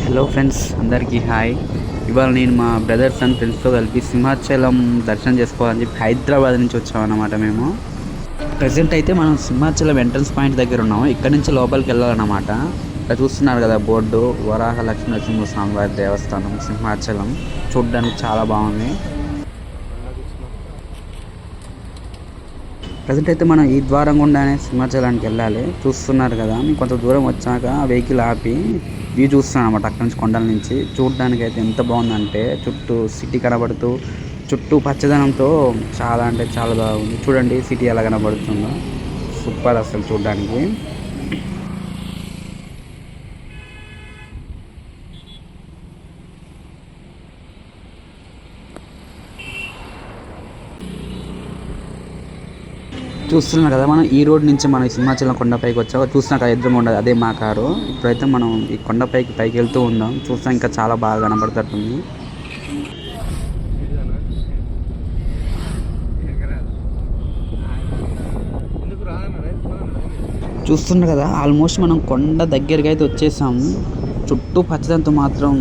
Hello friends, అందరికీ hi. ఇవాళ నేను మా బ్రదర్స్ అండ్ ఫ్రెండ్స్తో కలిపి సింహాచలం దర్శనం చేసుకోవాలని చెప్పి హైదరాబాద్ నుంచి వచ్చామన్నమాట. మేము ప్రజెంట్ అయితే మనం సింహాచలం ఎంట్రన్స్ పాయింట్ దగ్గర ఉన్నాము. ఇక్కడ నుంచి లోపలికి వెళ్ళాలన్నమాట. ఇక్కడ చూస్తున్నారు కదా బోర్డు, వరాహ లక్ష్మీ నరసింహస్వామి వారి దేవస్థానం సింహాచలం. చూడడానికి చాలా బాగుంది. ప్రజెంట్ అయితే మనం ఈ ద్వారం గుండానే సింహాచలానికి వెళ్ళాలి. చూస్తున్నారు కదా, కొంత దూరం వచ్చాక వెహికల్ ఆపి వ్యూ చూస్తున్నాను అనమాట. అక్కడి నుంచి కొండల నుంచి చూడడానికి అయితే ఎంత బాగుందంటే, చుట్టూ సిటీ కనబడుతూ చుట్టూ పచ్చదనంతో చాలా అంటే చాలా బాగుంది. చూడండి సిటీ ఎలా కనబడుతుందో, సూపర్ అసలు చూడడానికి. చూస్తున్నాం కదా, మనం ఈ రోడ్ నుంచి మనం సింహాచలం కొండపైకి వచ్చాక చూస్తున్నాం కదా ఎదురుగా ఉండదు, అదే మా కారు. ఇప్పుడైతే మనం ఈ కొండపైకి వెళ్తూ ఉన్నాం. చూస్తాం ఇంకా చాలా బాగా కనబడుతుంది. చూస్తున్నారు కదా, ఆల్మోస్ట్ మనం కొండ దగ్గరికి అయితే వచ్చేసాము. చుట్టూ పచ్చదంతో మాత్రం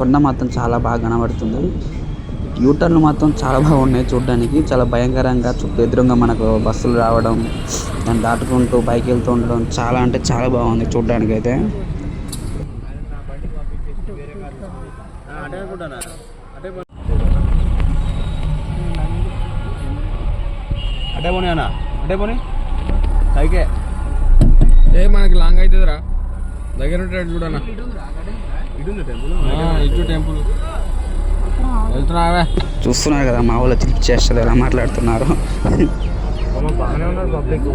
కొండ మాత్రం చాలా బాగా కనబడుతుంది. యూటర్న్లు మాత్రం చాలా బాగున్నాయి చూడడానికి. చాలా భయంకరంగా చుట్టూ ఎదురుగా మనకు బస్సులు రావడం, దాన్ని దాటుకుంటూ బైక్ వెళ్తూ ఉండడం చాలా అంటే చాలా బాగుంది చూడడానికి అయితే. అటే పోనీ అన్న, అటే పోనీ పైకే. మనకి లాంగ్ అవుతుందిరా, దగ్గర ఉంటాడు చూడన్నా. ఇటు టెంపుల్ వెళ్తున్నావే. చూస్తున్నారు కదా మా వాళ్ళు చిలిపి చేస్తారు, ఎలా మాట్లాడుతున్నారు. బాగానే ఉన్నారు పబ్లిక్.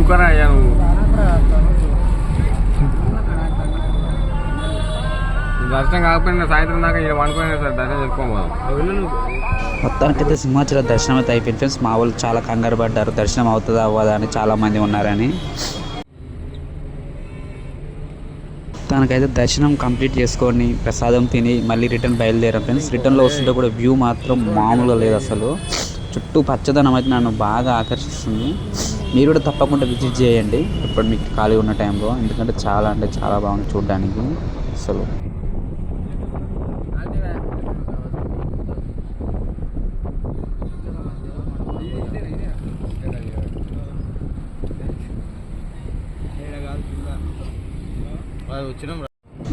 ఊకరా అయ్యా నువ్వు. దర్శనం కాకపోయినా సాయంత్రం దాకా ఇక్కడ వండుకునే సార్ దర్శనం చేసుకోవాలి. మొత్తానికైతే సింహాచలం దర్శనం అయితే అయిపోయింది ఫ్రెండ్స్. మా వాళ్ళు చాలా కంగారు పడ్డారు, దర్శనం అవుతుందా అవ్వదా అని చాలామంది ఉన్నారని. తనకైతే దర్శనం కంప్లీట్ చేసుకొని ప్రసాదం తిని మళ్ళీ రిటర్న్ బయలుదేరాం ఫ్రెండ్స్. రిటర్న్లో వస్తుంటే కూడా వ్యూ మాత్రం మామూలుగా లేదు అసలు. చుట్టూ పచ్చదనం అయితే నన్ను బాగా ఆకర్షిస్తుంది. మీరు కూడా తప్పకుండా విజిట్ చేయండి ఇప్పుడు మీకు ఖాళీ ఉన్న టైంలో, ఎందుకంటే చాలా అంటే చాలా బాగుంది చూడడానికి అసలు.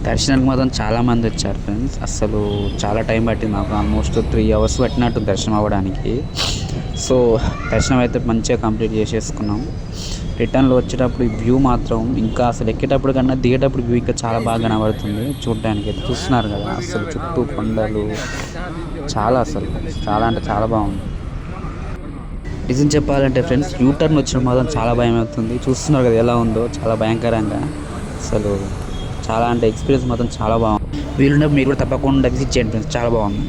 దర్శనానికి మాత్రం చాలామంది వచ్చారు ఫ్రెండ్స్. అసలు చాలా టైం పట్టింది నాకు, ఆల్మోస్ట్ 3 hours పట్టినట్టు దర్శనం అవ్వడానికి. సో దర్శనం అయితే మంచిగా కంప్లీట్ చేసేసుకున్నాం. రిటర్న్లో వచ్చేటప్పుడు ఈ వ్యూ మాత్రం ఇంకా అసలు ఎక్కేటప్పుడు కన్నా దిగేటప్పుడు వ్యూ ఇంకా చాలా బాగా కనబడుతుంది చూడడానికి. అయితే చూస్తున్నారు కదా, అసలు చుట్టూ కొండలు చాలా అసలు చాలా అంటే చాలా బాగుంది. నిజం చెప్పాలంటే ఫ్రెండ్స్, యూటర్న్ వచ్చిన మాత్రం చాలా భయం అవుతుంది. చూస్తున్నారు కదా ఎలా ఉందో, చాలా భయంకరంగా అసలు. చాలా అంటే ఎక్స్పీరియన్స్ మాత్రం చాలా బాగుంది. వీలున్నప్పుడు మీరు కూడా తప్పకుండా విజిట్ చేయండి ఫ్రెండ్స్, చాలా బాగుంది.